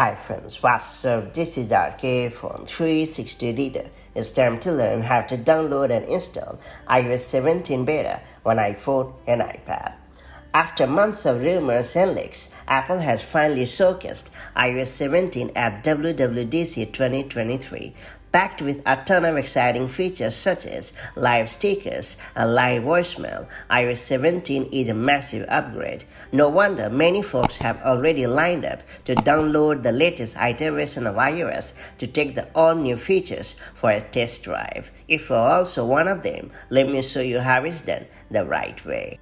Hi friends, what's up? This is our iPhone 360 reader. It's time to learn how to download and install iOS 17 beta on iPhone and iPad. After months of rumors and leaks, Apple has finally showcased iOS 17 at WWDC 2023, packed with a ton of exciting features such as live stickers and live voicemail. iOS 17 is a massive upgrade. No wonder many folks have already lined up to download the latest iteration of iOS to take the all-new features for a test drive. If you're also one of them, let me show you how it's done the right way.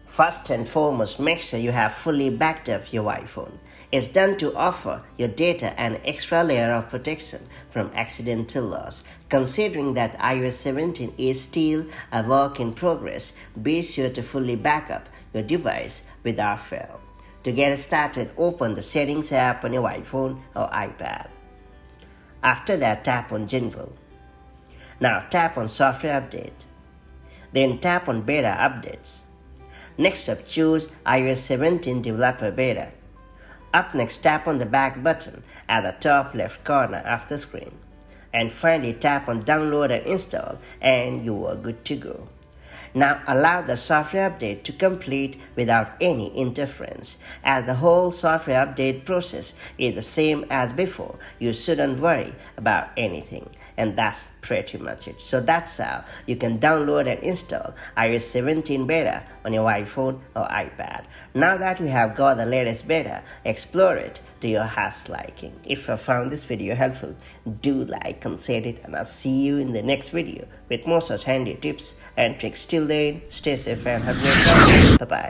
First and foremost, make sure you have fully backed up your iPhone. It's done to offer your data an extra layer of protection from accidental loss. Considering that iOS 17 is still a work in progress, be sure to fully back up your device without fail. To get started, open the Settings app on your iPhone or iPad. After that, tap on General. Now tap on Software Update. Then tap on Beta Updates. Next up, choose iOS 17 Developer Beta. Up next, tap on the back button at the top left corner of the screen. And finally, tap on Download and Install, and you are good to go. Now allow the software update to complete without any interference. As the whole software update process is the same as before, you shouldn't worry about anything. And that's pretty much it. So that's how you can download and install iOS 17 beta on your iPhone or iPad. Now that you have got the latest beta, explore it to your heart's liking. If you found this video helpful, do like and share it, and I'll see you in the next video with more such handy tips and tricks. Till then, stay safe and have a great time. Bye-bye.